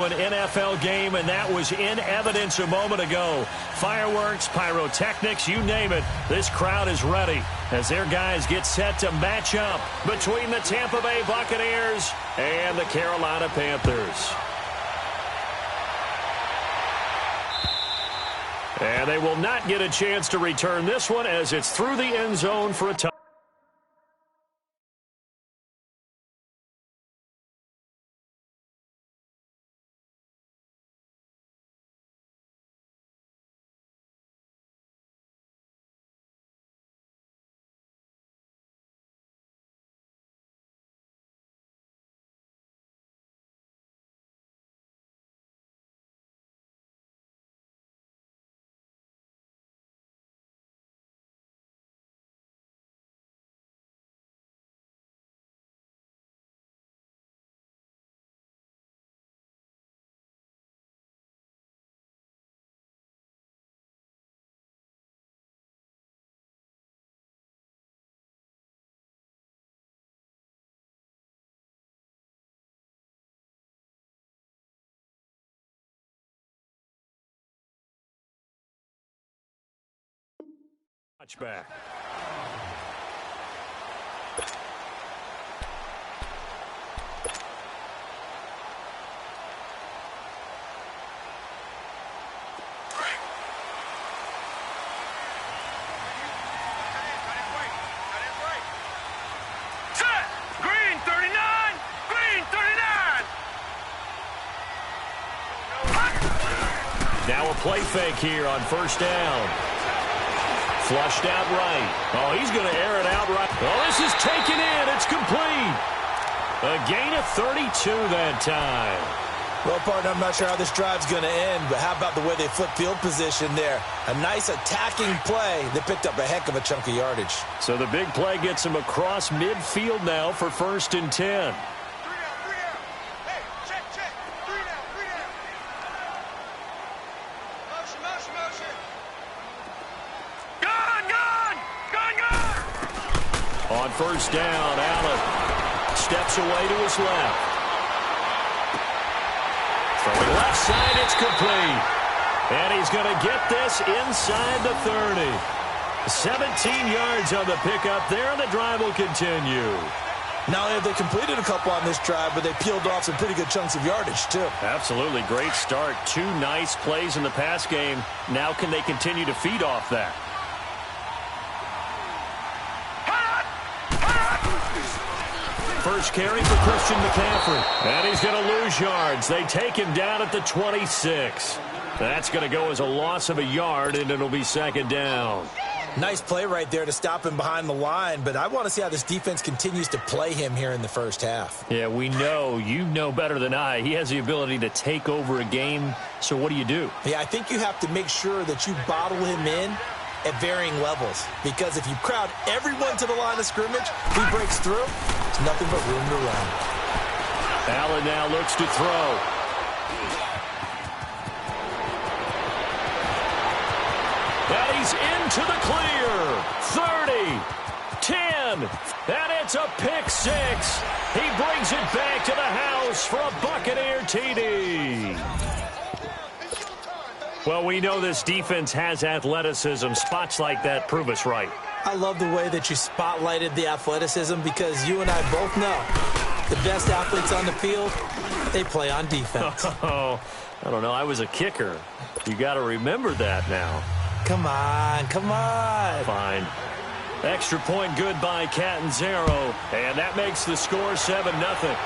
An NFL game, and that was in evidence a moment ago. Fireworks, pyrotechnics, you name it. This crowd is ready as their guys get set to match up between the Tampa Bay Buccaneers and the Carolina Panthers. And they will not get a chance to return this one as it's through the end zone for a touchdown. Touchback. Now a play fake here on first down. Flushed out right. Oh, he's going to air it out right. Oh, this is taken in. It's complete. A gain of 32 that time. Well, partner, I'm not sure how this drive's going to end, but how about the way they flip field position there? A nice attacking play. They picked up a heck of a chunk of yardage. So the big play gets him across midfield now for 1st and 10. On first down, Allen steps away to his left. From the left side, it's complete. And he's going to get this inside the 30. 17 yards on the pickup there, and the drive will continue. Not only have they completed a couple on this drive, but they peeled off some pretty good chunks of yardage, too. Absolutely. Great start. 2 nice plays in the pass game. Now can they continue to feed off that? First carry for Christian McCaffrey. And he's going to lose yards. They take him down at the 26. That's going to go as a loss of a yard, and it'll be 2nd down. Nice play right there to stop him behind the line, but I want to see how this defense continues to play him here in the first half. Yeah, we know. You know better than I. He has the ability to take over a game, so what do you do? Yeah, I think you have to make sure that you bottle him in at varying levels, because if you crowd everyone to the line of scrimmage, if he breaks through, there's nothing but room to run. Allen now looks to throw. And he's into the clear. 30, 10, and it's a pick 6. He brings it back to the house for a Buccaneer TD. Well, we know this defense has athleticism. Spots like that prove us right. I love the way that you spotlighted the athleticism, because you and I both know the best athletes on the field, they play on defense. Oh, I don't know. I was a kicker. You got to remember that now. Come on, come on. Fine. Extra point good by Catanzaro, and that makes the score 7-0.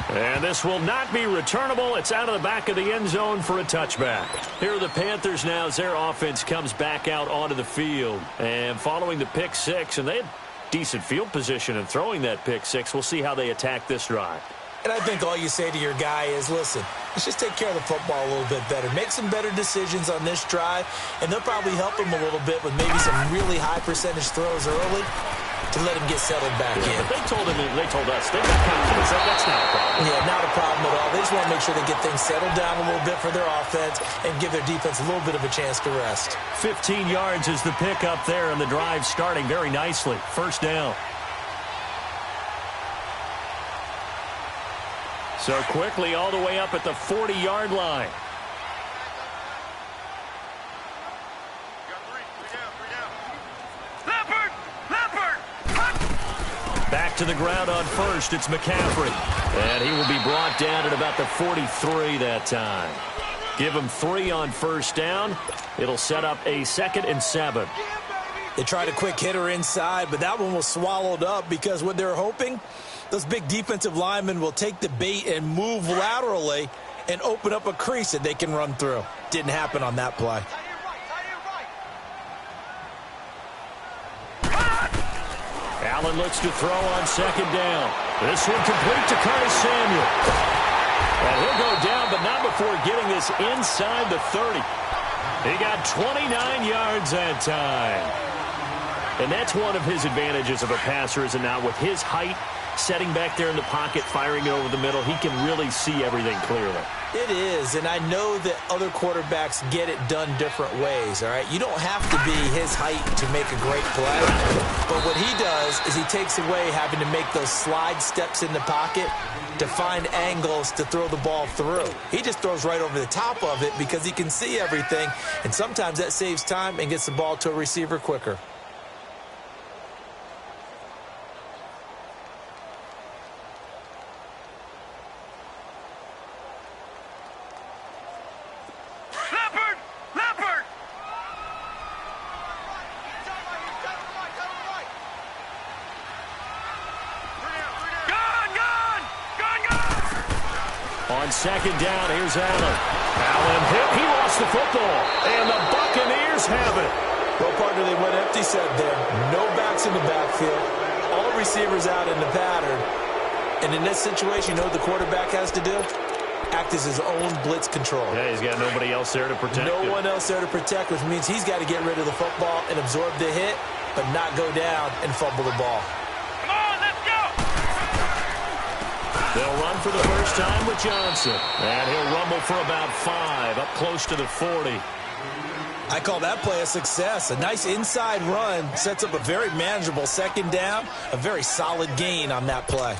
And this will not be returnable. It's out of the back of the end zone for a touchback. Here are the Panthers now as their offense comes back out onto the field. And following the pick 6, and they had decent field position in throwing that pick 6. We'll see how they attack this drive. And I think all you say to your guy is, listen, let's just take care of the football a little bit better. Make some better decisions on this drive, and they'll probably help him a little bit with maybe some really high percentage throws early to let him get settled back in. But they told us, they got confidence. That's not a problem. Yeah, not a problem at all. They just want to make sure they get things settled down a little bit for their offense and give their defense a little bit of a chance to rest. 15 yards is the pickup there, and the drive starting very nicely. First down. So quickly all the way up at the 40-yard line. Back to the ground on first. It's McCaffrey. And he will be brought down at about the 43 that time. Give him 3 on first down. It'll set up a 2nd and 7. They tried a quick hitter inside, but that one was swallowed up because what they're hoping, those big defensive linemen will take the bait and move laterally and open up a crease that they can run through. Didn't happen on that play. Allen looks to throw on 2nd down. This one complete to Curtis Samuel. And he'll go down, but not before getting this inside the 30. He got 29 yards that time. And that's one of his advantages of a passer, is it not? With his height, setting back there in the pocket, firing it over the middle, he can really see everything clearly. It is, and I know that other quarterbacks get it done different ways, all right? You don't have to be his height to make a great play, but what he does is he takes away having to make those slide steps in the pocket to find angles to throw the ball through. He just throws right over the top of it because he can see everything, and sometimes that saves time and gets the ball to a receiver quicker. On 2nd down, here's Allen. Allen hit. He lost the football. And the Buccaneers have it. Well, partner, they went empty set there. No backs in the backfield. All receivers out in the pattern. And in this situation, you know what the quarterback has to do? Act as his own blitz control. Yeah, he's got nobody else there to protect him. No one else there to protect, which means he's got to get rid of the football and absorb the hit, but not go down and fumble the ball. They'll run for the first time with Johnson. And he'll rumble for about 5, up close to the 40. I call that play a success. A nice inside run sets up a very manageable 2nd down. A very solid gain on that play.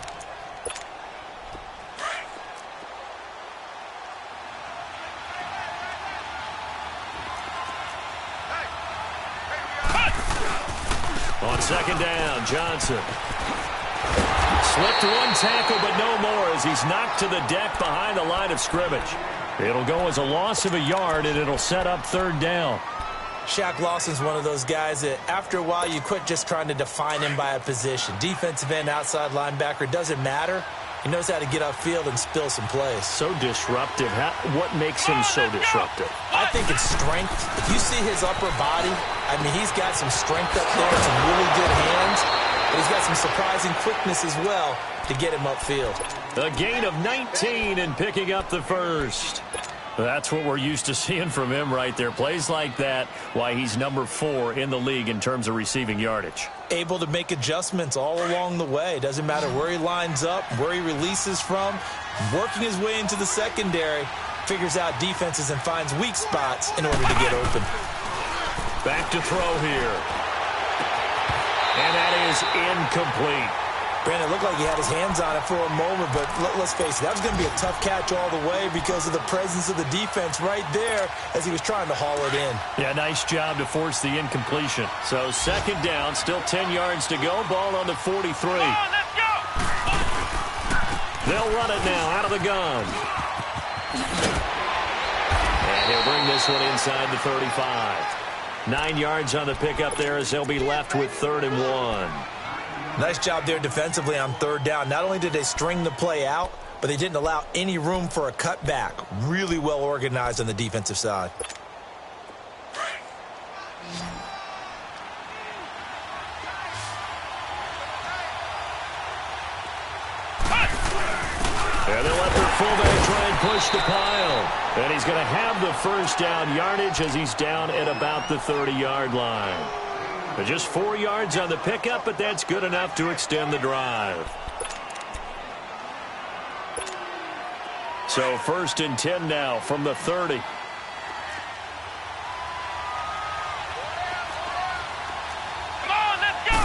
On 2nd down, Johnson. Slipped one tackle, but no more as he's knocked to the deck behind the line of scrimmage. It'll go as a loss of a yard, and it'll set up 3rd down. Shaq Lawson's one of those guys that after a while you quit just trying to define him by a position. Defensive end, outside linebacker, doesn't matter. He knows how to get upfield and spill some plays. So disruptive. What makes him so disruptive? I think it's strength. If you see his upper body, I mean, he's got some strength up there, some really good hands. But he's got some surprising quickness as well to get him upfield. A gain of 19 and picking up the 1st. That's what we're used to seeing from him right there. Plays like that, why he's number 4 in the league in terms of receiving yardage. Able to make adjustments all along the way. Doesn't matter where he lines up, where he releases from. Working his way into the secondary. Figures out defenses and finds weak spots in order to get open. Back to throw here. And that is incomplete. Brandon, it looked like he had his hands on it for a moment, but let's face it, that was going to be a tough catch all the way because of the presence of the defense right there as he was trying to haul it in. Yeah, nice job to force the incompletion. So 2nd down, still 10 yards to go. Ball on the 43. Come on, let's go! They'll run it now out of the gun. And he'll bring this one inside the 35. 9 yards on the pickup there as they'll be left with 3rd and 1. Nice job there defensively on 3rd down. Not only did they string the play out, but they didn't allow any room for a cutback. Really well organized on the defensive side. And they'll let their fullback try and push the pile. And he's going to have the 1st down yardage as he's down at about the 30-yard line. But just 4 yards on the pickup, but that's good enough to extend the drive. So 1st and 10 now from the 30. Come on, let's go!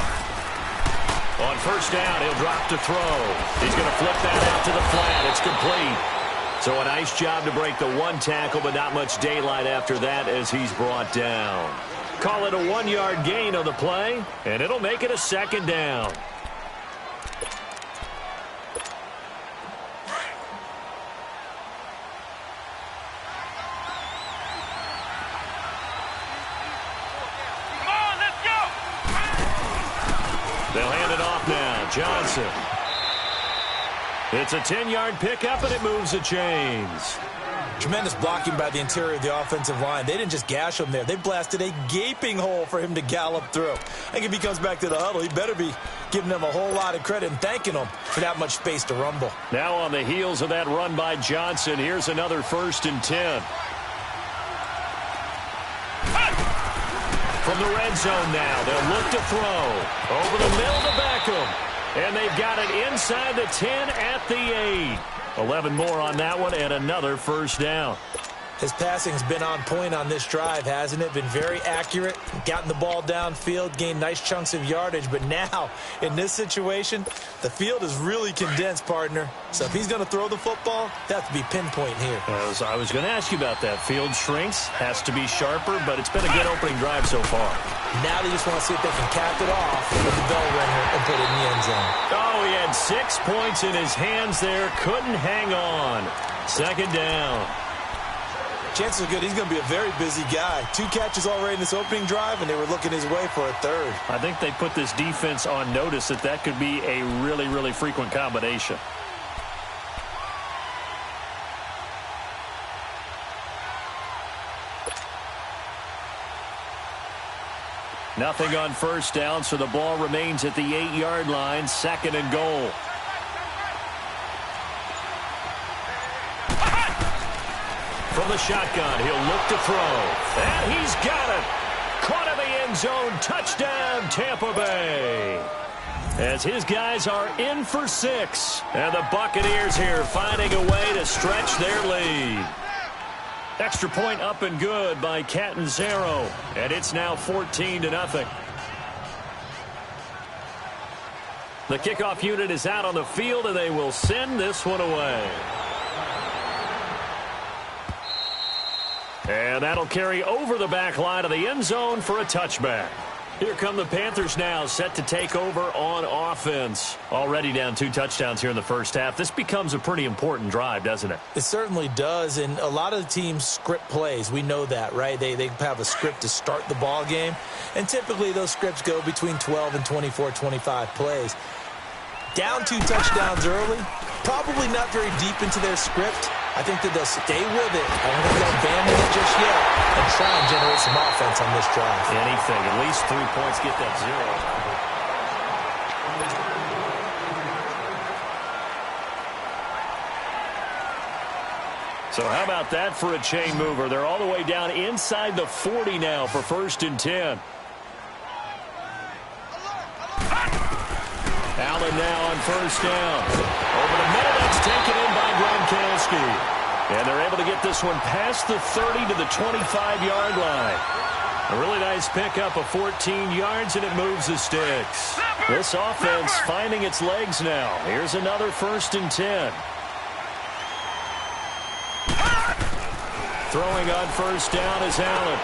On first down, he'll drop to throw. He's going to flip that out to the flat. It's complete. So a nice job to break the one tackle, but not much daylight after that as he's brought down. Call it a 1-yard gain on the play, and it'll make it a second down. They'll hand it off now. Johnson. It's a 10-yard pickup, and it moves the chains. Tremendous blocking by the interior of the offensive line. They didn't just gash him there. They blasted a gaping hole for him to gallop through. I think if he comes back to the huddle, he better be giving them a whole lot of credit and thanking them for that much space to rumble. Now on the heels of that run by Johnson, here's another 1st and 10. From the red zone now, they'll look to throw. Over the middle to Beckham. And they've got it inside the 10 at the 8. 11 more on that one and another first down. His passing's been on point on this drive, hasn't it? Been very accurate, gotten the ball downfield, gained nice chunks of yardage. But now, in this situation, the field is really condensed, partner. So if he's going to throw the football, that has to be pinpoint here. I was going to ask you about that. Field shrinks, has to be sharper, but it's been a good opening drive so far. Now they just want to see if they can cap it off with the bell ringer and put it in the end zone. Oh, he had 6 points in his hands there. Couldn't hang on. Second down. Chances are good he's going to be a very busy guy. 2 catches already in this opening drive, and they were looking his way for a third. I think they put this defense on notice that could be a really, really frequent combination. Nothing on first down, so the ball remains at the 8-yard line. 2nd and goal. From the shotgun, he'll look to throw. And he's got it. Caught in the end zone. Touchdown, Tampa Bay. As his guys are in for 6. And the Buccaneers here finding a way to stretch their lead. Extra point up and good by Catanzaro. And it's now 14-0. The kickoff unit is out on the field, and they will send this one away. And that'll carry over the back line of the end zone for a touchback. Here come the Panthers now, set to take over on offense. Already down 2 touchdowns here in the first half. This becomes a pretty important drive, doesn't it? It certainly does, and a lot of the teams script plays. We know that, right? They have a script to start the ball game, and typically those scripts go between 12 and 24, 25 plays. Down 2 touchdowns early, probably not very deep into their script. I think that they'll stay with it. I don't think they'll abandon it just yet and try and generate some offense on this drive. Anything. At least 3 points, get that 0. So how about that for a chain mover? They're all the way down inside the 40 now for 1st and 10. Allen now on first down. Over the middle, that's taken in by Gronkowski. And they're able to get this one past the 30 to the 25-yard line. A really nice pickup of 14 yards, and it moves the sticks. This offense finding its legs now. Here's another 1st and 10. Throwing on first down is Allen.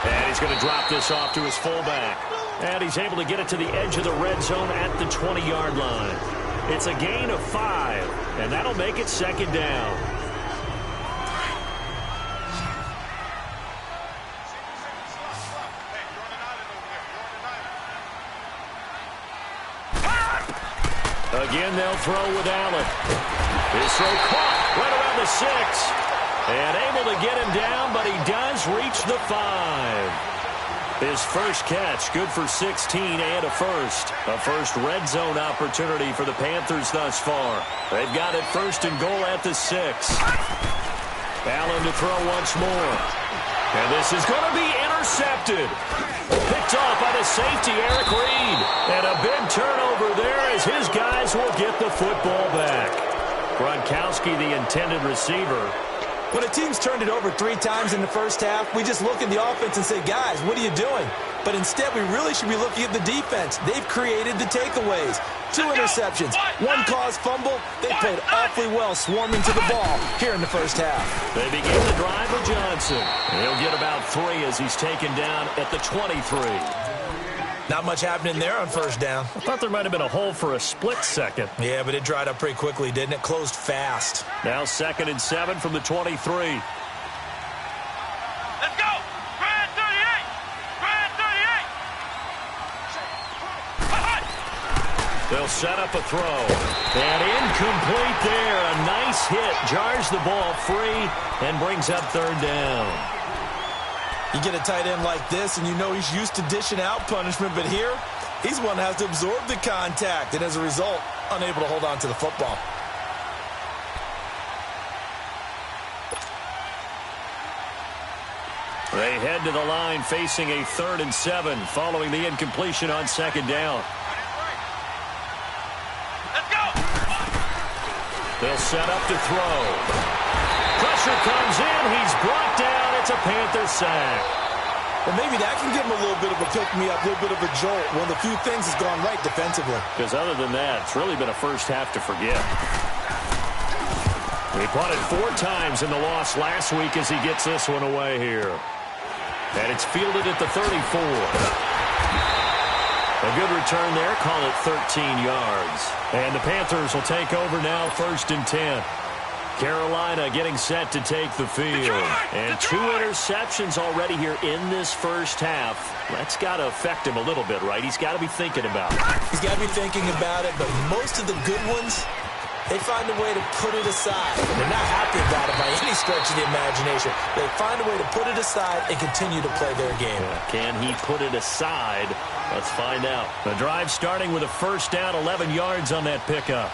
And he's going to drop this off to his fullback. And he's able to get it to the edge of the red zone at the 20-yard line. It's a gain of 5, and that'll make it 2nd down. Again, they'll throw with Allen. His throw caught right around the 6. And able to get him down, but he does reach the 5. His first catch, good for 16 and a first. A first red zone opportunity for the Panthers thus far. They've got it 1st and goal at the 6. Allen to throw once more. And this is going to be intercepted. Picked off by the safety, Eric Reed. And a big turnover there as his guys will get the football back. Gronkowski, the intended receiver. When a team's turned it over 3 times in the first half, we just look at the offense and say, guys, what are you doing? But instead, we really should be looking at the defense. They've created the takeaways. 2 interceptions, 1 caused fumble. They played awfully well swarming to the ball here in the first half. They begin the drive with Johnson. He'll get about 3 as he's taken down at the 23. Not much happening there on first down. I thought there might have been a hole for a split second. Yeah, but it dried up pretty quickly, didn't it? Closed fast. Now 2nd and 7 from the 23. Let's go! Brad 38! Brad 38! They'll set up a throw. And incomplete there. A nice hit. Jars the ball free and brings up 3rd down. You get a tight end like this, and you know he's used to dishing out punishment, but here, he's one that has to absorb the contact, and as a result, unable to hold on to the football. They head to the line facing a 3rd and 7 following the incompletion on 2nd down. Let's go! They'll set up to throw. Pressure comes in. He's brought down. It's a Panther sack. Well, maybe that can give him a little bit of a pick-me-up, a little bit of a jolt. One of the few things has gone right defensively. Because other than that, it's really been a first half to forget. He punted 4 times in the loss last week as he gets this one away here. And it's fielded at the 34. A good return there. Call it 13 yards. And the Panthers will take over now, 1st and 10. Carolina getting set to take the field. And 2 interceptions already here in this first half. That's got to affect him a little bit, right? He's got to be thinking about it. He's got to be thinking about it, but most of the good ones, they find a way to put it aside. They're not happy about it by any stretch of the imagination. They find a way to put it aside and continue to play their game. Can he put it aside? Let's find out. The drive starting with a 1st down, 11 yards on that pickup.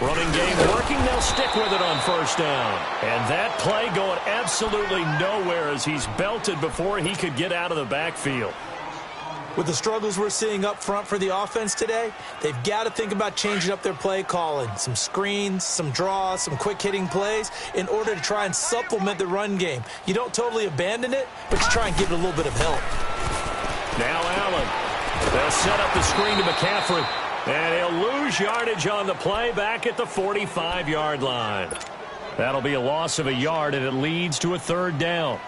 Running game working. They'll stick with it on 1st down. And that play going absolutely nowhere as he's belted before he could get out of the backfield. With the struggles we're seeing up front for the offense today, they've got to think about changing up their play calling. Some screens, some draws, some quick-hitting plays in order to try and supplement the run game. You don't totally abandon it, but you try and give it a little bit of help. Now Allen. They'll set up the screen to McCaffrey. And he'll lose yardage on the play back at the 45-yard line. That'll be a loss of a yard, and it leads to a 3rd down.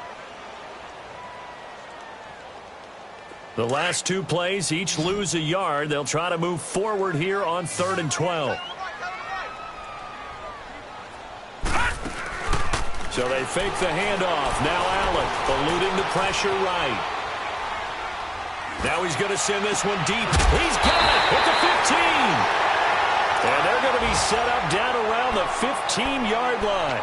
The last 2 plays each lose a yard. They'll try to move forward here on 3rd and 12. So they fake the handoff. Now Allen eluding the pressure right. Now he's going to send this one deep. He's got it at the 15. And they're going to be set up down around the 15-yard line.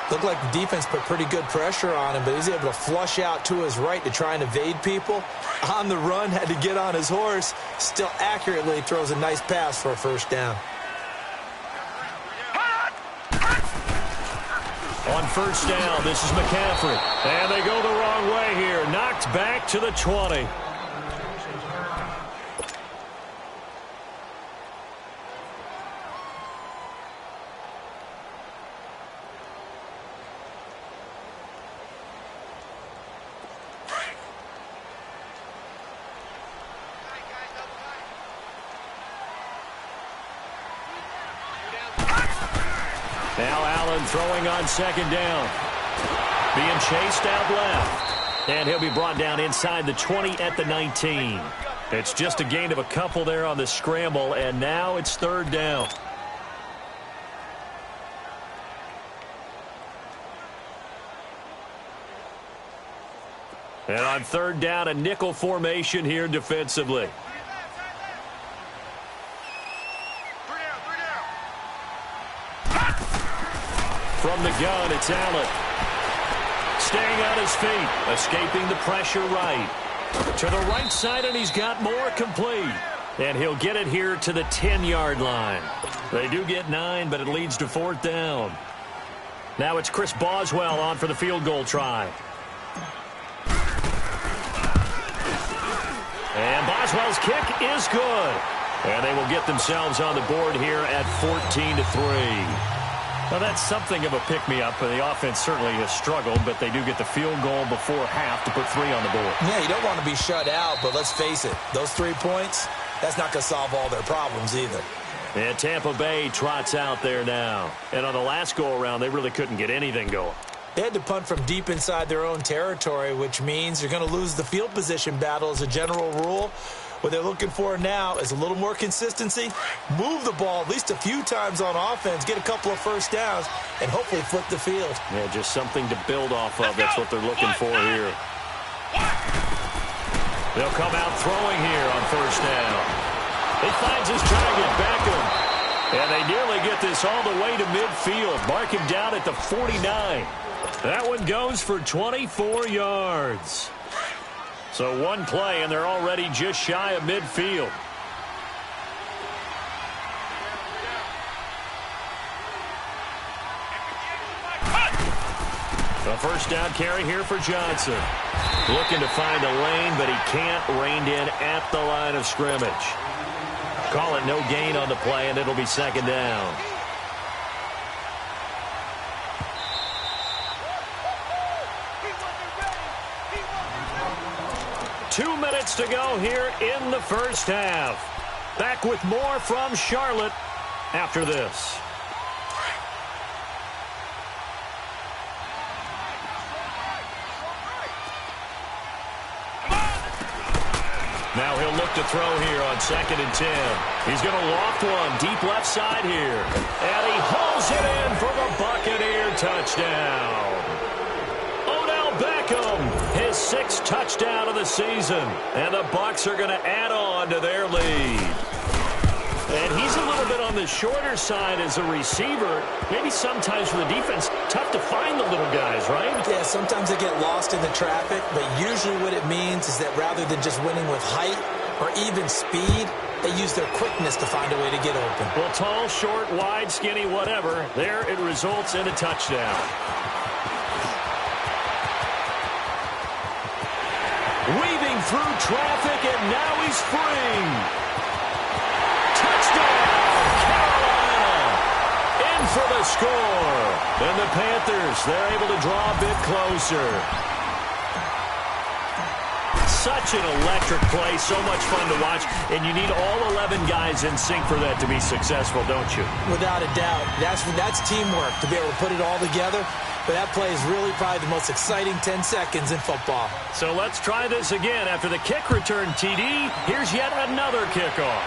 Looked like the defense put pretty good pressure on him, but he's able to flush out to his right to try and evade people. On the run, had to get on his horse. Still accurately throws a nice pass for a 1st down. On 1st down, this is McCaffrey. And they go the wrong way here. Knocked back to the 20. Now Allen throwing on 2nd down. Being chased out left. And he'll be brought down inside the 20 at the 19. It's just a gain of a couple there on the scramble, and now it's 3rd down. And on 3rd down, a nickel formation here defensively. From the gun, it's Allen. Staying on his feet, escaping the pressure right. To the right side, and he's got more complete. And he'll get it here to the 10-yard line. They do get 9, but it leads to 4th down. Now it's Chris Boswell on for the field goal try. And Boswell's kick is good. And they will get themselves on the board here at 14-3. Well, that's something of a pick-me-up. The offense certainly has struggled, but they do get the field goal before half to put 3 on the board. Yeah, you don't want to be shut out, but let's face it, those 3 points, that's not going to solve all their problems either. And Tampa Bay trots out there now. And on the last go-around, they really couldn't get anything going. They had to punt from deep inside their own territory, which means you're going to lose the field position battle as a general rule. What they're looking for now is a little more consistency, move the ball at least a few times on offense, get a couple of first downs, and hopefully flip the field. Yeah, just something to build off of. That's what they're looking for here. They'll come out throwing here on first down. He finds his target, Beckham. And they nearly get this all the way to midfield. Mark him down at the 49. That one goes for 24 yards. So one play, and they're already just shy of midfield. A first down carry here for Johnson. Looking to find a lane, but he can't. Reined in at the line of scrimmage. Call it no gain on the play, and it'll be second down. Two minutes to go here in the first half. Back with more from Charlotte after this. Now he'll look to throw here on 2nd and 10. He's going to loft one deep left side here. And he hauls it in for the Buccaneer touchdown. Odell Beckham, his 6th touchdown of the season. And the Bucs are going to add on to their lead. And he's a little bit on the shorter side as a receiver. Maybe sometimes for the defense, tough to find the little guys, right? Yeah, sometimes they get lost in the traffic, but usually what it means is that rather than just winning with height or even speed, they use their quickness to find a way to get open. Well, tall, short, wide, skinny, whatever, there it results in a touchdown. Weaving through traffic, and now he's free. For the score. And the Panthers, they're able to draw a bit closer. Such an electric play, so much fun to watch, and you need all 11 guys in sync for that to be successful, don't you? Without a doubt. That's teamwork, to be able to put it all together. But that play is really probably the most exciting 10 seconds in football. So let's try this again. After the kick return, TD, here's yet another kickoff.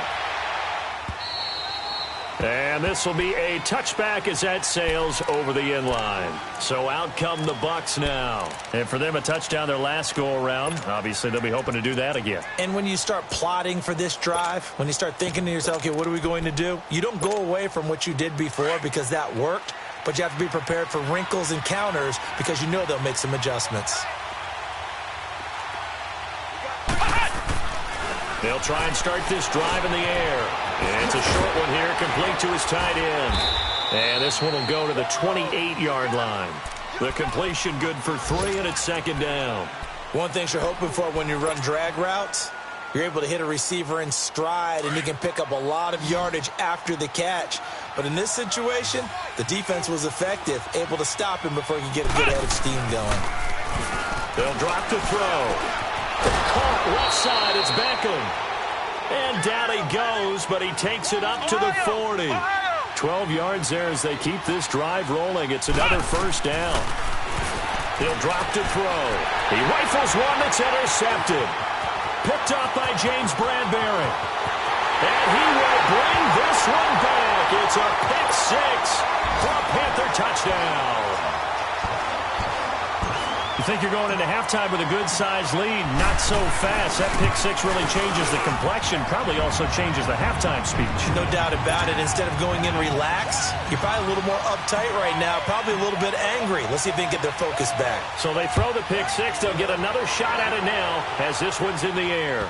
And this will be a touchback as that sails over the end line. So out come the Bucs now. And for them, a touchdown their last go-around. Obviously, they'll be hoping to do that again. And when you start plotting for this drive, when you start thinking to yourself, okay, what are we going to do? You don't go away from what you did before because that worked, but you have to be prepared for wrinkles and counters because you know they'll make some adjustments. They'll try and start this drive in the air. And it's a short one here, complete to his tight end. And this one will go to the 28-yard line. The completion good for 3, and it's second down. One thing you're hoping for when you run drag routes, you're able to hit a receiver in stride, and he can pick up a lot of yardage after the catch. But in this situation, the defense was effective, able to stop him before he could get a good head of steam going. They'll drop to throw. Caught left side, it's Beckham. And down he goes, but he takes it up to the 40. 12 yards there as they keep this drive rolling. It's another first down. He'll drop to throw. He rifles one that's intercepted. Picked up by James Bradbury. And he will bring this one back. It's a pick 6 for a Panther touchdown. You think you're going into halftime with a good-sized lead. Not so fast. That pick 6 really changes the complexion, probably also changes the halftime speech. No doubt about it. Instead of going in relaxed, you're probably a little more uptight right now, probably a little bit angry. Let's see if they can get their focus back. So they throw the pick 6. They'll get another shot at it now as this one's in the air.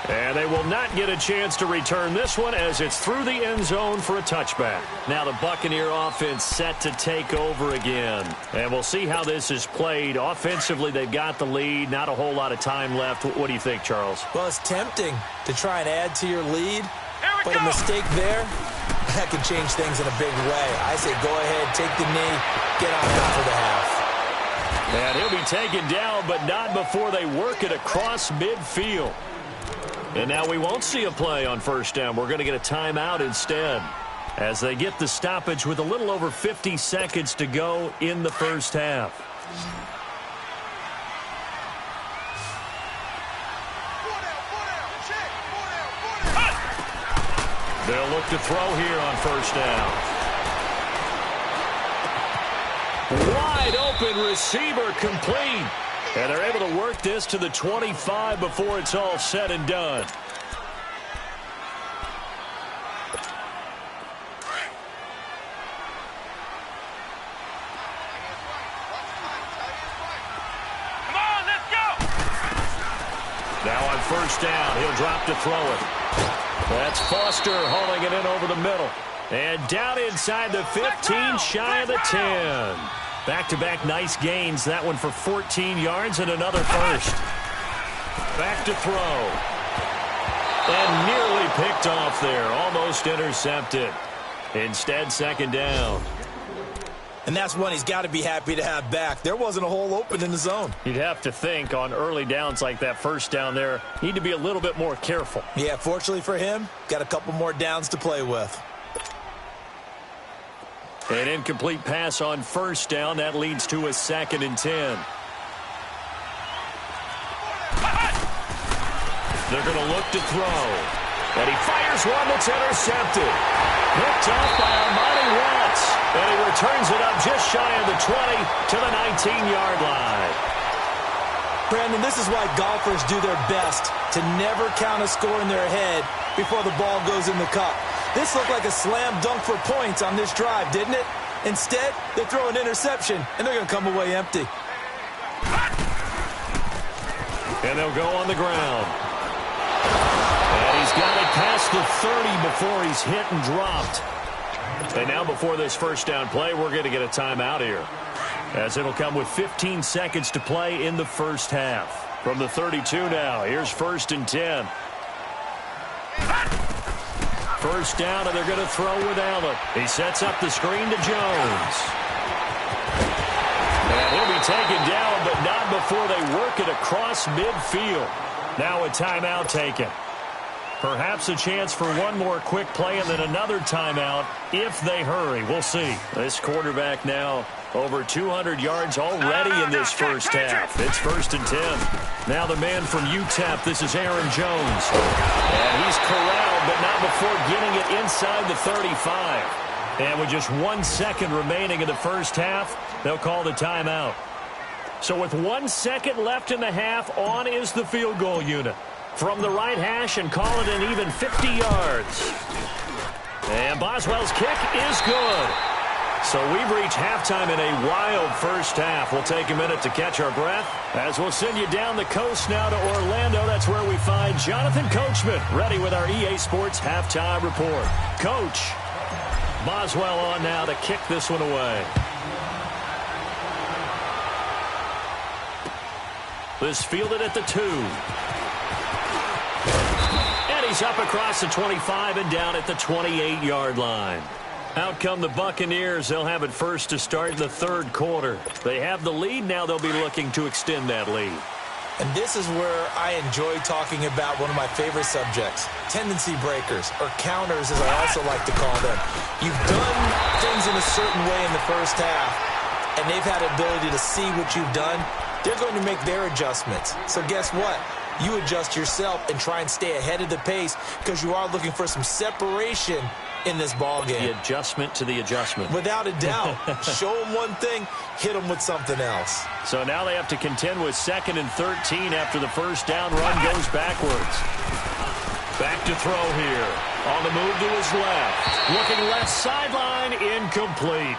And they will not get a chance to return this one as it's through the end zone for a touchback. Now the Buccaneer offense set to take over again. And we'll see how this is played. Offensively, they've got the lead. Not a whole lot of time left. What do you think, Charles? Well, it's tempting to try and add to your lead. But a mistake there, that can change things in a big way. I say go ahead, take the knee, get on out for the half. And he'll be taken down, but not before they work it across midfield. And now we won't see a play on first down. We're going to get a timeout instead as they get the stoppage with a little over 50 seconds to go in the first half. They'll look to throw here on first down. Wide open receiver complete. And they're able to work this to the 25 before it's all said and done. Come on, let's go. Now on first down, he'll drop to throw it. That's Foster hauling it in over the middle. And down inside the 15, shy of the 10. Back-to-back nice gains. That one for 14 yards and another first. Back to throw. And nearly picked off there. Almost intercepted. Instead, second down. And that's one he's got to be happy to have back. There wasn't a hole open in the zone. You'd have to think on early downs like that first down there, need to be a little bit more careful. Yeah, fortunately for him, got a couple more downs to play with. An incomplete pass on first down. That leads to a 2nd and 10. They're going to look to throw. And he fires one that's intercepted. Picked off by Armani Watts. And he returns it up just shy of the 20 to the 19-yard line. Brandon, this is why golfers do their best to never count a score in their head before the ball goes in the cup. This looked like a slam dunk for points on this drive, didn't it? Instead, they throw an interception, and they're going to come away empty. And they'll go on the ground. And he's got it past the 30 before he's hit and dropped. And now before this first down play, we're going to get a timeout here, as it'll come with 15 seconds to play in the first half. From the 32 now, here's 1st and 10. First down, and they're going to throw with Allen. He sets up the screen to Jones. And he'll be taken down, but not before they work it across midfield. Now a timeout taken. Perhaps a chance for one more quick play and then another timeout if they hurry. We'll see. This quarterback now over 200 yards already in this first half. It's 1st and 10. Now the man from UTEP, this is Aaron Jones. And he's corralled, but not before getting it inside the 35. And with just 1 second remaining in the first half, they'll call the timeout. So with 1 second left in the half, on is the field goal unit. From the right hash and call it an even 50 yards. And Boswell's kick is good. So we've reached halftime in a wild first half. We'll take a minute to catch our breath as we'll send you down the coast now to Orlando. That's where we find Jonathan Coachman ready with our EA Sports halftime report. Coach, Boswell on now to kick this one away. This fielded at the 2. And he's up across the 25 and down at the 28-yard line. Out come the Buccaneers. They'll have it first to start in the third quarter. They have the lead. Now they'll be looking to extend that lead. And this is where I enjoy talking about one of my favorite subjects, tendency breakers, or counters as I also like to call them. You've done things in a certain way in the first half, and they've had the ability to see what you've done. They're going to make their adjustments. So guess what? You adjust yourself and try and stay ahead of the pace because you are looking for some separation in this ball game. The adjustment to the adjustment. Without a doubt. Show them one thing, hit them with something else. So now they have to contend with 2nd and 13 after the first down run goes backwards. Back to throw here. On the move to his left. Looking left sideline, incomplete.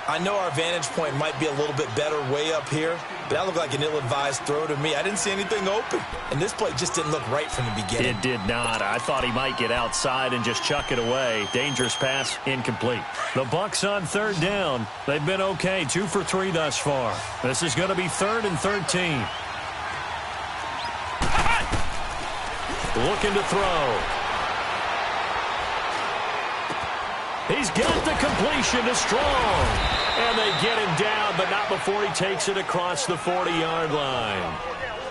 I know our vantage point might be a little bit better way up here, but that looked like an ill-advised throw to me. I didn't see anything open, and this play just didn't look right from the beginning. It did not. I thought he might get outside and just chuck it away. Dangerous pass, incomplete. The Bucs on third down. They've been okay, 2 for 3 thus far. This is going to be 3rd and 13. Looking to throw. He's got the completion to Strong. And they get him down, but not before he takes it across the 40-yard line.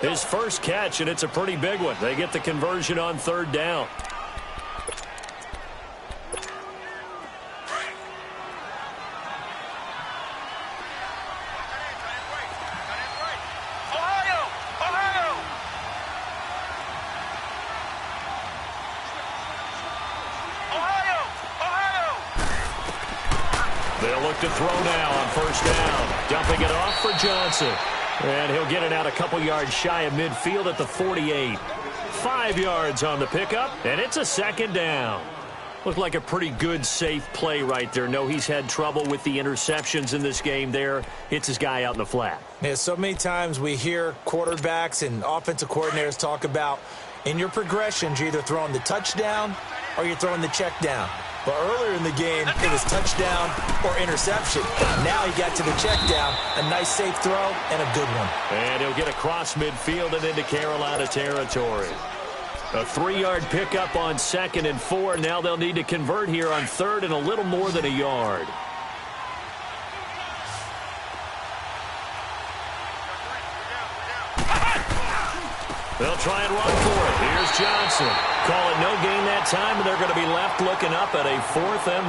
His first catch, and it's a pretty big one. They get the conversion on third down. They'll look to throw now on first down. Dumping it off for Johnson. And he'll get it out a couple yards shy of midfield at the 48. 5 yards on the pickup, and it's a second down. Looked like a pretty good, safe play right there. No, he's had trouble with the interceptions in this game there. Hits his guy out in the flat. Yeah, so many times we hear quarterbacks and offensive coordinators talk about in your progressions, you're either throwing the touchdown or you're throwing the check down. But earlier in the game, it was touchdown or interception. Now he got to the check down, a nice safe throw, and a good one. And he'll get across midfield and into Carolina territory. A 3-yard pickup on 2nd and 4. Now they'll need to convert here on 3rd and a little more than a yard. They'll try and run for it. Here's Johnson. Call it no gain that time, and they're going to be left looking up at a 4th and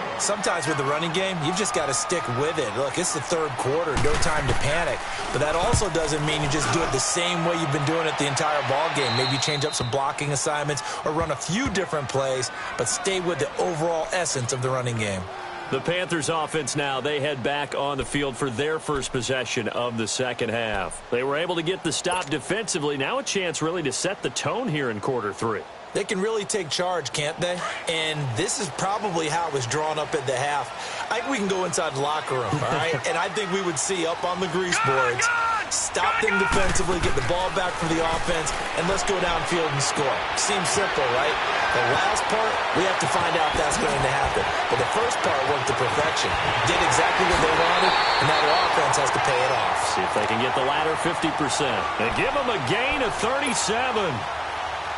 1. Sometimes with the running game, you've just got to stick with it. Look, it's the third quarter, no time to panic. But that also doesn't mean you just do it the same way you've been doing it the entire ball game. Maybe change up some blocking assignments or run a few different plays, but stay with the overall essence of the running game. The Panthers offense now, they head back on the field for their first possession of the second half. They were able to get the stop defensively. Now a chance really to set the tone here in quarter 3. They can really take charge, can't they? And this is probably how it was drawn up at the half. I think we can go inside the locker room, all right? And I think we would see up on the grease boards, stop them defensively, get the ball back for the offense, and let's go downfield and score. Seems simple, right? The last part, we have to find out if that's going to happen. But the first part worked to perfection. Did exactly what they wanted, and now their offense has to pay it off. See if they can get the latter 50%. They give them a gain of 37.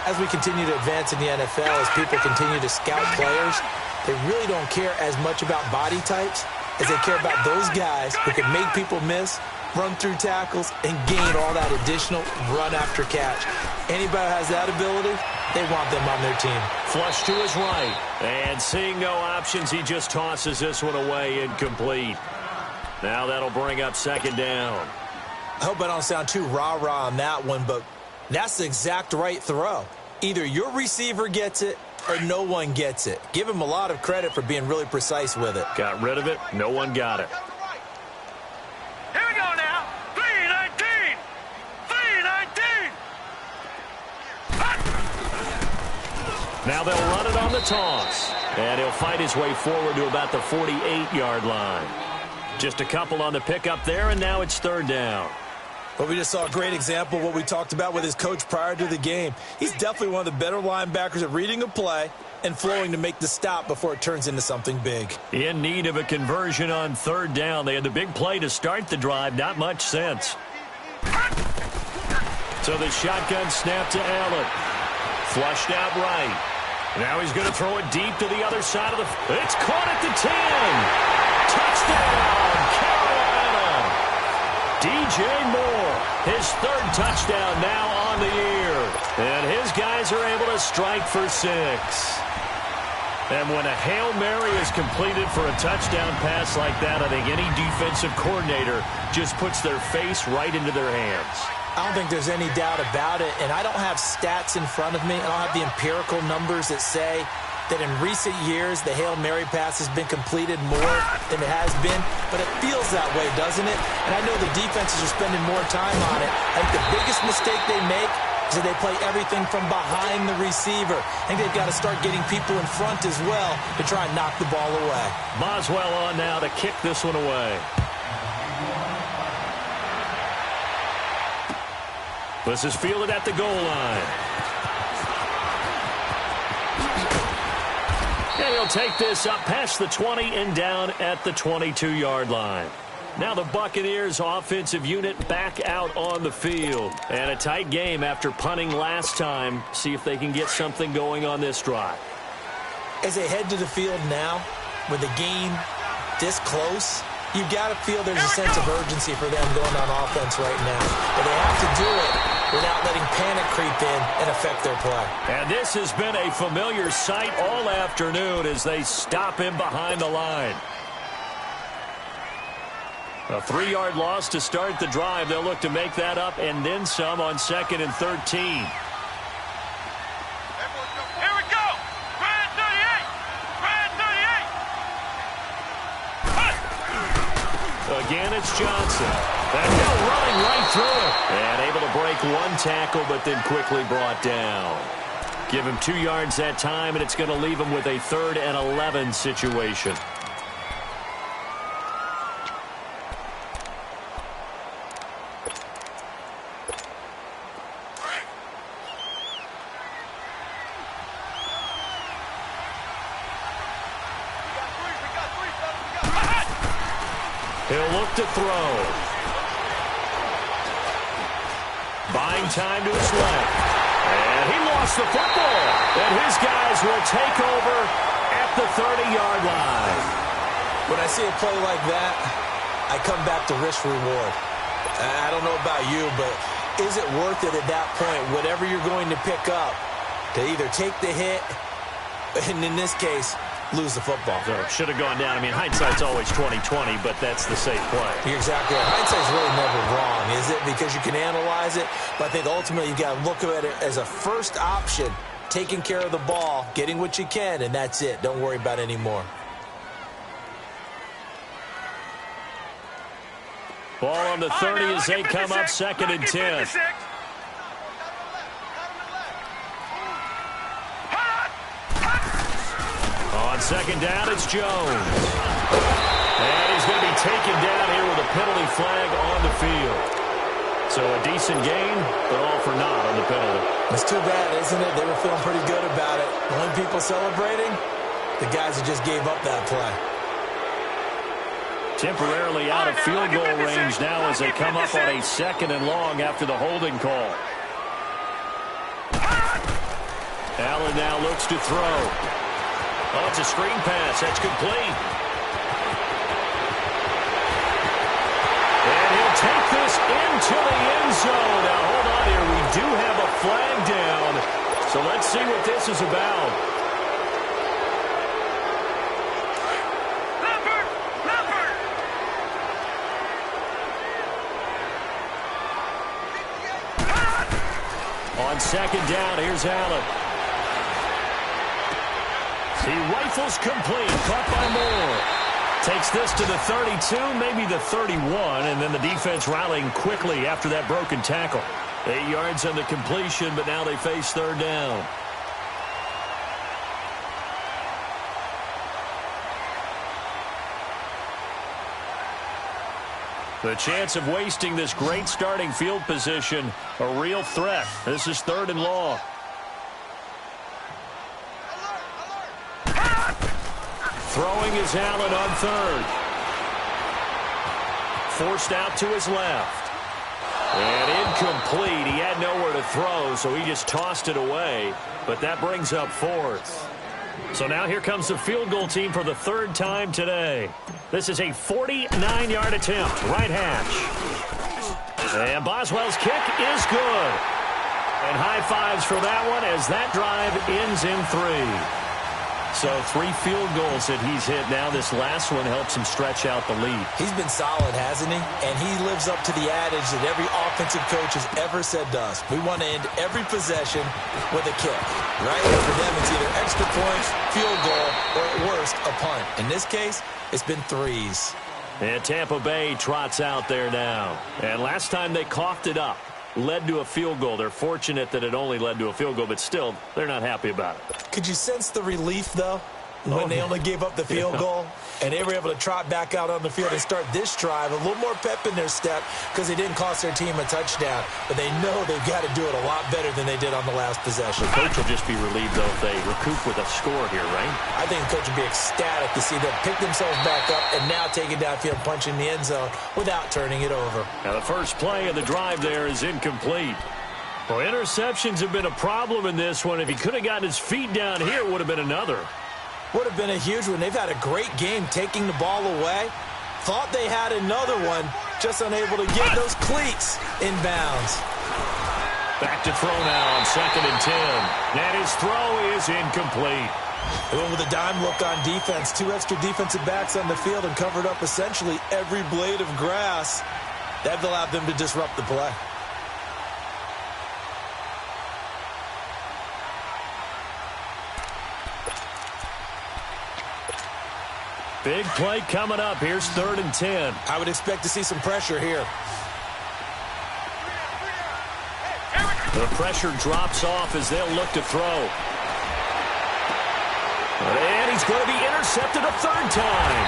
As we continue to advance in the NFL, as people continue to scout players, they really don't care as much about body types as they care about those guys who can make people miss, run through tackles, and gain all that additional run after catch. Anybody who has that ability, they want them on their team. Flush to his right. And seeing no options, he just tosses this one away incomplete. Now that'll bring up second down. I hope I don't sound too rah-rah on that one, but that's the exact right throw. Either your receiver gets it or no one gets it. Give him a lot of credit for being really precise with it. Got rid of it. No one got it. Here we go now. 3-19. 3-19. Now they'll run it on the toss. And he'll fight his way forward to about the 48-yard line. Just a couple on the pickup there, and now it's third down. But we just saw a great example of what we talked about with his coach prior to the game. He's definitely one of the better linebackers at reading a play and flowing to make the stop before it turns into something big. In need of a conversion on third down. They had the big play to start the drive. Not much sense. So the shotgun snap to Allen. Flushed out right. Now he's going to throw it deep to the other side of the... It's caught at the 10. Touchdown, Carolina. DJ Moore, his third touchdown now on the year. And his guys are able to strike for 6. And when a Hail Mary is completed for a touchdown pass like that, I think any defensive coordinator just puts their face right into their hands. I don't think there's any doubt about it, and I don't have stats in front of me. I don't have the empirical numbers that say that in recent years the Hail Mary pass has been completed more than it has been, but it feels that way, doesn't it? And I know the defenses are spending more time on it. I think the biggest mistake they make So they play everything from behind the receiver. I think they've got to start getting people in front as well to try and knock the ball away. Boswell on now to kick this one away. This is fielded at the goal line. And he'll take this up past the 20 and down at the 22-yard line. Now the Buccaneers offensive unit back out on the field. And a tight game after punting last time. See if they can get something going on this drive. As they head to the field now, with the game this close, you've got to feel there's a sense of urgency for them going on offense right now. But they have to do it without letting panic creep in and affect their play. And this has been a familiar sight all afternoon as they stop him behind the line. A 3-yard loss to start the drive. They'll look to make that up and then some on 2nd and 13. Here we go. Brand 38. Brand 38. Again, it's Johnson. That ball running right through it. And able to break one tackle, but then quickly brought down. Give him 2 yards that time, and it's going to leave him with a 3rd and 11 situation. He'll look to throw. Buying time to his left. And he lost the football. And his guys will take over at the 30-yard line. When I see a play like that, I come back to risk reward. I don't know about you, but is it worth it at that point, whatever you're going to pick up, to either take the hit, and in this case, lose the football? So it should have gone down. I mean, hindsight's always 20/20, but that's the safe play. You're exactly right. Hindsight's really never wrong, is it? Because you can analyze it, but I think ultimately you've got to look at it as a first option, taking care of the ball, getting what you can, and that's it. Don't worry about any more. Ball on the 30 as they come up 2nd and 10. On 2nd down, it's Jones. And he's going to be taken down here with a penalty flag on the field. So a decent gain, but all for naught on the penalty. It's too bad, isn't it? They were feeling pretty good about it. The only people celebrating, the guys who just gave up that play. Temporarily out of field goal range now as they come up on a 2nd and long after the holding call. Allen now looks to throw. Oh, it's a screen pass. That's complete. And he'll take this into the end zone. Now, hold on here. We do have a flag down. So let's see what this is about. On 2nd down, here's Allen. He rifles complete, caught by Moore. Takes this to the 32, maybe the 31, and then the defense rallying quickly after that broken tackle. 8 yards on the completion, but now they face 3rd down. The chance of wasting this great starting field position, a real threat. This is 3rd and long. Throwing is Allen on 3rd. Forced out to his left. And incomplete. He had nowhere to throw, so he just tossed it away. But that brings up 4th. So now here comes the field goal team for the 3rd time today. This is a 49-yard attempt, right hash. And Boswell's kick is good. And high fives for that one as that drive ends in 3. So 3 field goals that he's hit now. This last one helps him stretch out the lead. He's been solid, hasn't he? And he lives up to the adage that every offensive coach has ever said to us. We want to end every possession with a kick, right? For them, it's either extra points, field goal, or at worst, a punt. In this case, it's been 3s. And Tampa Bay trots out there now. And last time they coughed it up. led to a field goal. They're fortunate that it only led to a field goal, but still, they're not happy about it. Could you sense the relief, though, when they only gave up the field goal? And they were able to trot back out on the field and start this drive. A little more pep in their step because they didn't cost their team a touchdown. But they know they've got to do it a lot better than they did on the last possession. The coach will just be relieved, though, if they recoup with a score here, right? I think the coach would be ecstatic to see them pick themselves back up and now take it downfield, punch in the end zone without turning it over. Now, the first play of the drive there is incomplete. Well, interceptions have been a problem in this one. If he could have gotten his feet down here, it would have been another. Would have been a huge one. They've had a great game taking the ball away. Thought they had another one, just unable to get those cleats in bounds. Back to throw now on 2nd and 10. And his throw is incomplete. They went with a dime look on defense. 2 extra defensive backs on the field and covered up essentially every blade of grass. That allowed them to disrupt the play. Big play coming up. Here's 3rd and 10. I would expect to see some pressure here. The pressure drops off as they'll look to throw. And he's going to be intercepted a 3rd time.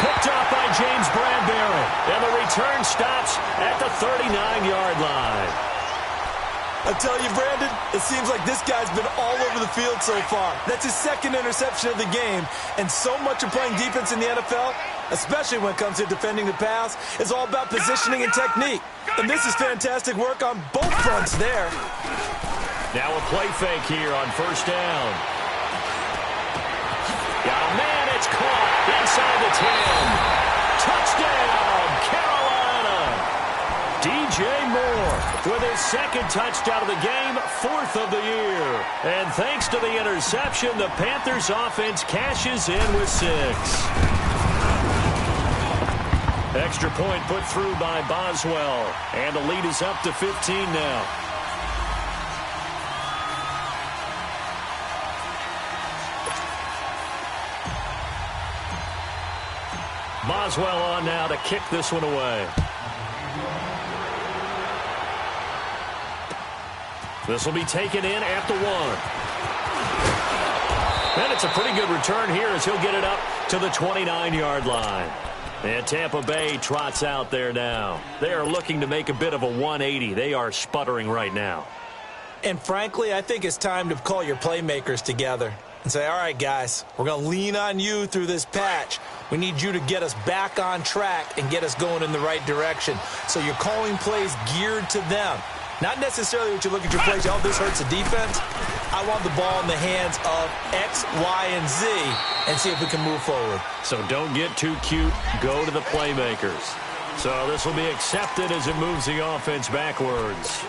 Picked off by James Bradbury. And the return stops at the 39-yard line. I tell you, Brandon, it seems like this guy's been all over the field so far. That's his 2nd interception of the game. And so much of playing defense in the NFL, especially when it comes to defending the pass, is all about positioning and technique. And this is fantastic work on both fronts there. Now a play fake here on 1st down. Oh, man, it's caught inside the 10. Touchdown, Carolina. DJ Moore with his 2nd touchdown of the game, 4th of the year. And thanks to the interception, the Panthers offense cashes in with 6. Extra point put through by Boswell. And the lead is up to 15 now. Boswell on now to kick this one away. This will be taken in at the 1. And it's a pretty good return here as he'll get it up to the 29-yard line. And Tampa Bay trots out there now. They are looking to make a bit of a 180. They are sputtering right now. And frankly, I think it's time to call your playmakers together and say, all right, guys, we're going to lean on you through this patch. We need you to get us back on track and get us going in the right direction. So you're calling plays geared to them. Not necessarily what you look at your plays, oh, this hurts the defense. I want the ball in the hands of X, Y, and Z and see if we can move forward. So don't get too cute. Go to the playmakers. So this will be accepted as it moves the offense backwards.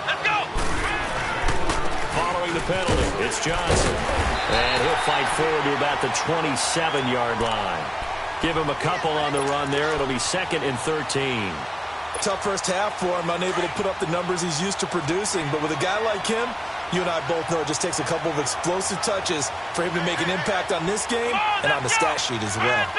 Let's go! Following the penalty, it's Johnson. And he'll fight forward to about the 27-yard line. Give him a couple on the run there. It'll be 2nd and 13. Tough first half for him, unable to put up the numbers he's used to producing. But with a guy like him, you and I both know it just takes a couple of explosive touches for him to make an impact on this game and on the stat sheet as well.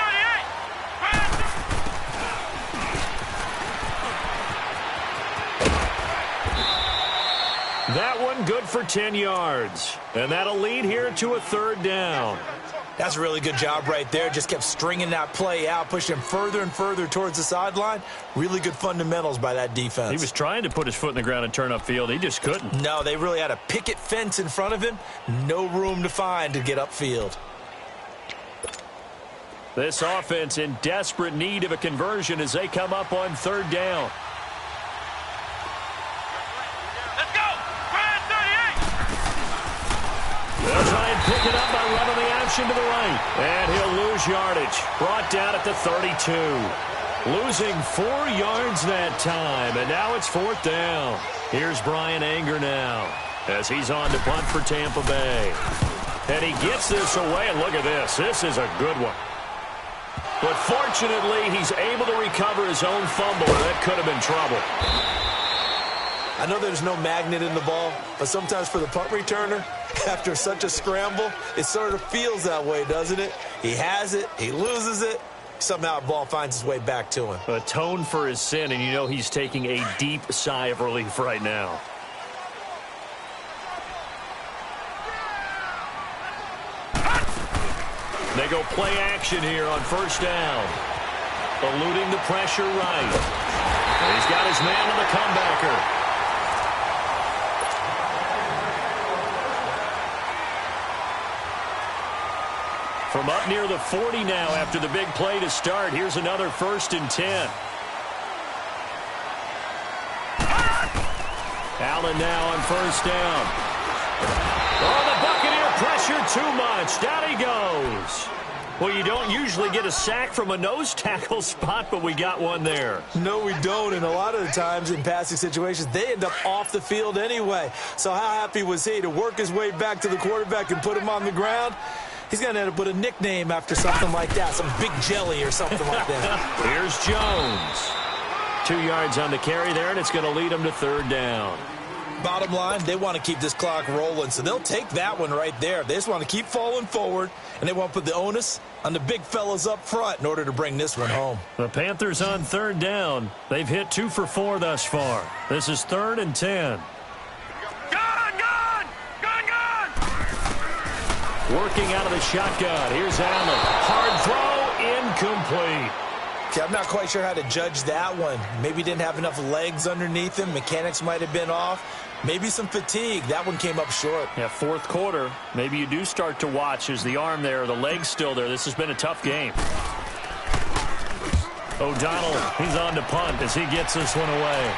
That one good for 10 yards. And that'll lead here to a 3rd down. That's a really good job right there. Just kept stringing that play out, pushing him further and further towards the sideline. Really good fundamentals by that defense. He was trying to put his foot in the ground and turn upfield. He just couldn't. No, they really had a picket fence in front of him. No room to find to get upfield. This offense in desperate need of a conversion as they come up on 3rd down. They'll try and pick it up by running the option to the right. And he'll lose yardage. Brought down at the 32. Losing 4 yards that time. And now it's 4th down. Here's Brian Anger now as he's on to punt for Tampa Bay. And he gets this away. And look at this. This is a good one. But fortunately, he's able to recover his own fumble. That could have been trouble. I know there's no magnet in the ball, but sometimes for the punt returner, after such a scramble, it sort of feels that way, doesn't it? He has it, he loses it, somehow the ball finds its way back to him. Atone for his sin, and you know he's taking a deep sigh of relief right now. They go play action here on first down. Eluding the pressure right. And he's got his man on the comebacker. From up near the 40 now after the big play to start. Here's another 1st and 10. Allen now on first down. Oh, the Buccaneer pressure too much. Down he goes. Well, you don't usually get a sack from a nose tackle spot, but we got one there. No, we don't, and a lot of the times in passing situations, they end up off the field anyway. So how happy was he to work his way back to the quarterback and put him on the ground? He's going to end up with a nickname after something like that, some big jelly or something like that. Here's Jones. 2 yards on the carry there, and it's going to lead him to 3rd down. Bottom line, they want to keep this clock rolling, so they'll take that one right there. They just want to keep falling forward, and they want to put the onus on the big fellas up front in order to bring this one home. The Panthers on 3rd down. They've hit 2 for 4 thus far. This is 3rd and 10. Working out of the shotgun. Here's Allen. Hard throw, incomplete. Okay, I'm not quite sure how to judge that one. Maybe he didn't have enough legs underneath him. Mechanics might have been off. Maybe some fatigue. That one came up short. Yeah, 4th quarter. Maybe you do start to watch. Is the arm there, the leg's still there. This has been a tough game. O'Donnell, he's on to punt as he gets this one away.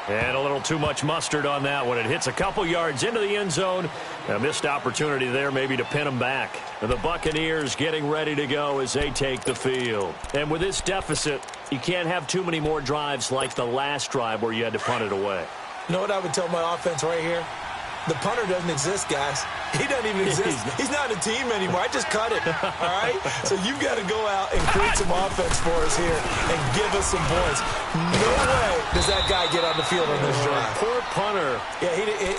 And a little too much mustard on that one. It hits a couple yards into the end zone. A missed opportunity there maybe to pin them back. And the Buccaneers getting ready to go as they take the field. And with this deficit, you can't have too many more drives like the last drive where you had to punt it away. You know what I would tell my offense right here? The punter doesn't exist, guys. He doesn't even exist. He's not a team anymore. I just cut it, all right? So you've got to go out and create some offense for us here and give us some points. No way does that guy get on the field on this drive. Poor punter. Yeah,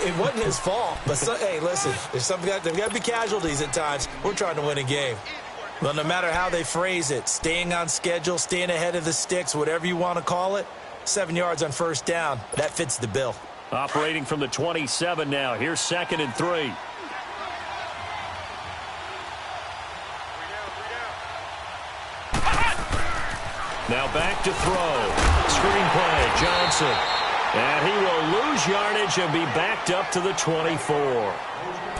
it wasn't his fault. But, hey, listen, there's got to be casualties at times. We're trying to win a game. Well, no matter how they phrase it, staying on schedule, staying ahead of the sticks, whatever you want to call it, 7 yards on first down, that fits the bill. Operating from the 27 now. Here's 2nd and 3. Now back to throw. Screen play, Johnson. And he will lose yardage and be backed up to the 24.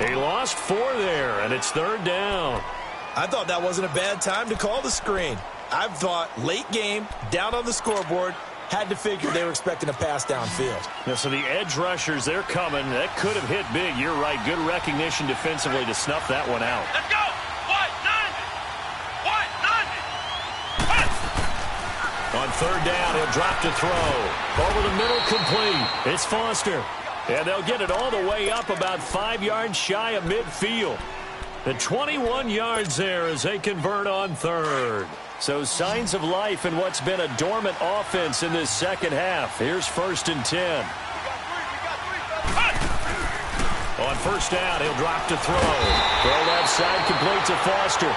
He lost 4 there, and it's 3rd down. I thought that wasn't a bad time to call the screen. I thought late game, down on the scoreboard, had to figure they were expecting a pass downfield. Yeah, so the edge rushers, they're coming. That could have hit big. You're right. Good recognition defensively to snuff that one out. Let's go. What? 90. On 3rd down, he'll drop to throw. Over the middle, complete. It's Foster. And they'll get it all the way up about 5 yards shy of midfield. The 21 yards there as they convert on 3rd. So signs of life in what's been a dormant offense in this second half. Here's 1st and 10. On first down, he'll drop to throw. Throw left side, complete to Foster.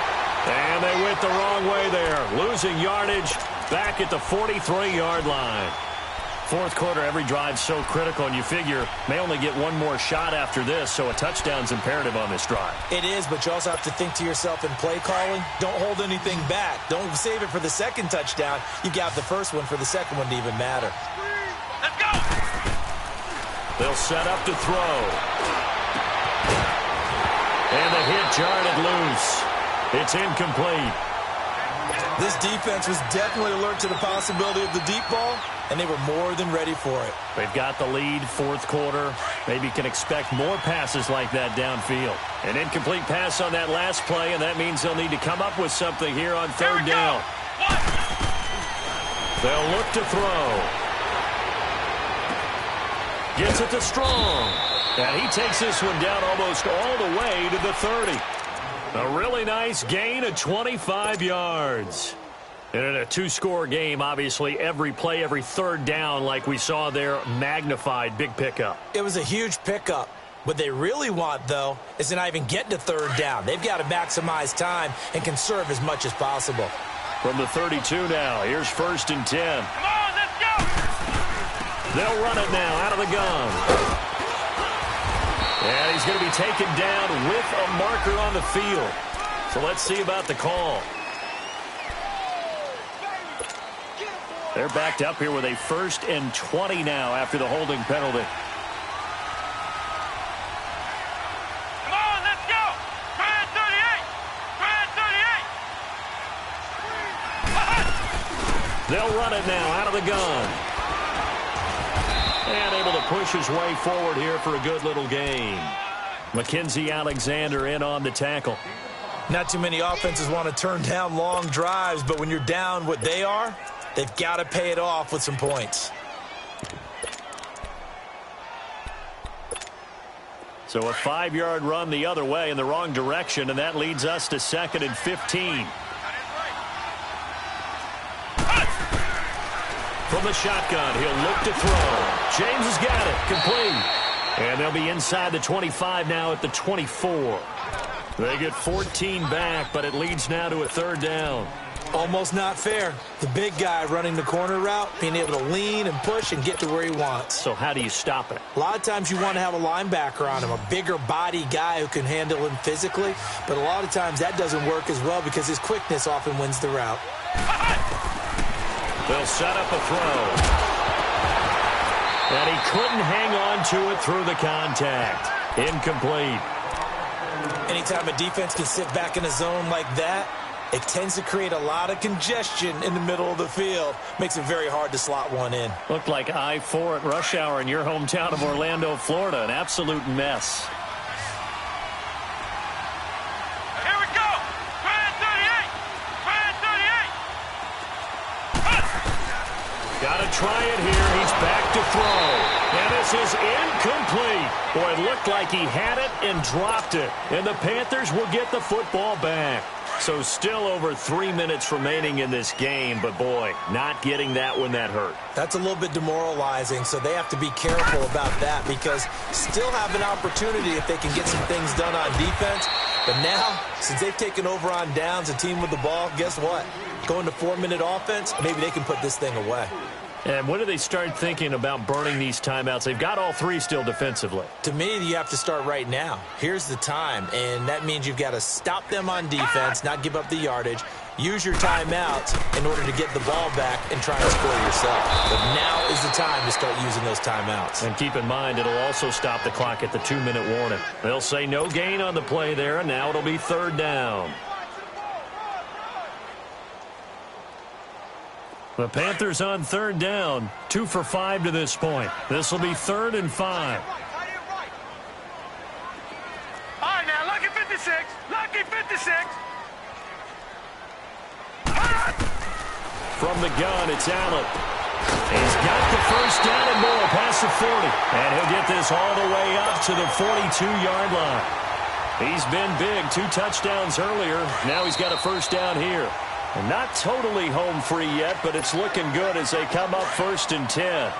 And they went the wrong way there. Losing yardage back at the 43-yard line. 4th quarter, every drive so critical, and you figure may only get one more shot after this, so a touchdown's imperative on this drive. It is, but you also have to think to yourself in play calling, don't hold anything back. Don't save it for the second touchdown. You got the first one for the second one to even matter. Let's go. They'll set up to throw. And the hit jarred it loose. It's incomplete. This defense was definitely alert to the possibility of the deep ball, and they were more than ready for it. They've got the lead, 4th quarter. Maybe can expect more passes like that downfield. An incomplete pass on that last play, and that means they'll need to come up with something here on 3rd down. They'll look to throw. Gets it to Strong. And he takes this one down almost all the way to the 30. A really nice gain of 25 yards. And in a two-score game, obviously, every play, every third down, like we saw there, magnified, big pickup. It was a huge pickup. What they really want, though, is to not even get to third down. They've got to maximize time and conserve as much as possible. From the 32 now, here's 1st and 10. Come on, let's go! They'll run it now out of the gun. And he's going to be taken down with a marker on the field. So let's see about the call. They're backed up here with a 1st and 20 now after the holding penalty. Come on, let's go! Try it 38! Try it 38! They'll run it now out of the gun. And able to push his way forward here for a good little gain. Mackenzie Alexander in on the tackle. Not too many offenses want to turn down long drives, but when you're down what they are, they've got to pay it off with some points. So a 5-yard run the other way in the wrong direction, and that leads us to 2nd and 15. From the shotgun, he'll look to throw. James has got it. Complete. And they'll be inside the 25 now at the 24. They get 14 back, but it leads now to a 3rd down. Almost not fair. The big guy running the corner route, being able to lean and push and get to where he wants. So how do you stop it? A lot of times you want to have a linebacker on him, a bigger body guy who can handle him physically, but a lot of times that doesn't work as well because his quickness often wins the route. They'll set up a throw. And he couldn't hang on to it through the contact. Incomplete. Anytime a defense can sit back in a zone like that, it tends to create a lot of congestion in the middle of the field. Makes it very hard to slot one in. Looked like I-4 at rush hour in your hometown of Orlando, Florida. An absolute mess. Here we go! Try it 38! Try it 38! Got to try it here. He's back to throw. And this is incomplete. Boy, it looked like he had it and dropped it. And the Panthers will get the football back. So still over 3 minutes remaining in this game, but boy, not getting that when that hurt. That's a little bit demoralizing, so they have to be careful about that because still have an opportunity if they can get some things done on defense. But now, since they've taken over on downs, a team with the ball, guess what? Going to 4-minute offense, maybe they can put this thing away. And when do they start thinking about burning these timeouts? They've got all 3 still defensively. To me, you have to start right now. Here's the time, and that means you've got to stop them on defense, not give up the yardage, use your timeouts in order to get the ball back and try and score yourself. But now is the time to start using those timeouts. And keep in mind, it'll also stop the clock at the 2-minute warning. They'll say no gain on the play there, and now it'll be 3rd down. The Panthers on 3rd down, 2 for 5 to this point. This will be 3rd and 5. All right, now, lucky 56. Lucky 56. From the gun, it's Allen. He's got the 1st down and more past the 40. And he'll get this all the way up to the 42-yard line. He's been big, 2 touchdowns earlier. Now he's got a 1st down here. And not totally home free yet, but it's looking good as they come up 1st and 10.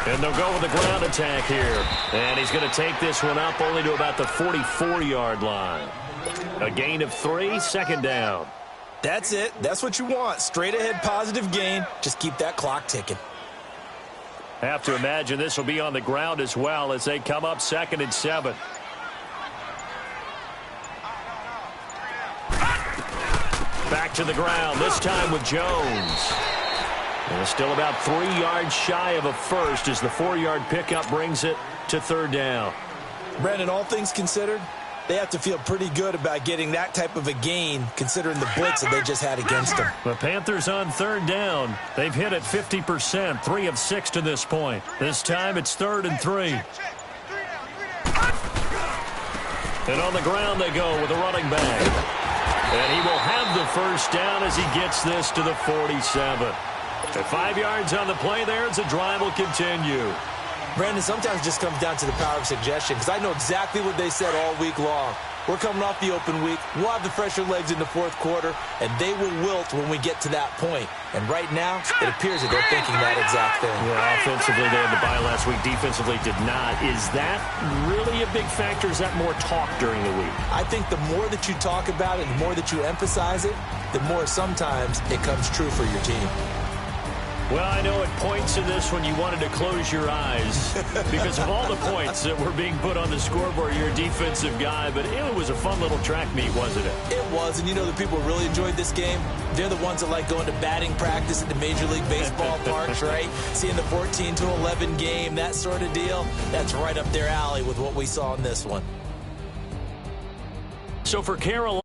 And they'll go with the ground attack here. And he's going to take this one up only to about the 44-yard line. A gain of 3, 2nd down. That's it. That's what you want. Straight ahead positive gain. Just keep that clock ticking. Have to imagine this will be on the ground as well as they come up 2nd and 7. Back to the ground, this time with Jones. And still about 3 yards shy of a first as the 4-yard pickup brings it to 3rd down. Brandon, all things considered, they have to feel pretty good about getting that type of a gain considering the blitz that they just had against them. The Panthers on 3rd down. They've hit it 50%, 3 of 6 to this point. This time it's 3rd and 3. And on the ground they go with a running back. And he will have the 1st down as he gets this to the 47. At 5 yards on the play there as the drive will continue. Brandon, sometimes it just comes down to the power of suggestion, because I know exactly what they said all week long. We're coming off the open week. We'll have the fresher legs in the fourth quarter, and they will wilt when we get to that point. And right now, it appears that they're thinking that exact thing. Yeah, offensively, they had the bye last week. Defensively, did not. Is that really a big factor? Is that more talk during the week? I think the more that you talk about it, the more that you emphasize it, the more sometimes it comes true for your team. Well, I know at points in this one you wanted to close your eyes because of all the points that were being put on the scoreboard. You're a defensive guy, but it was a fun little track meet, wasn't it? It was, and you know the people who really enjoyed this game? They're the ones that like going to batting practice at the Major League Baseball parks, right? Seeing the 14-11 game, that sort of deal. That's right up their alley with what we saw in this one. So for Carolina,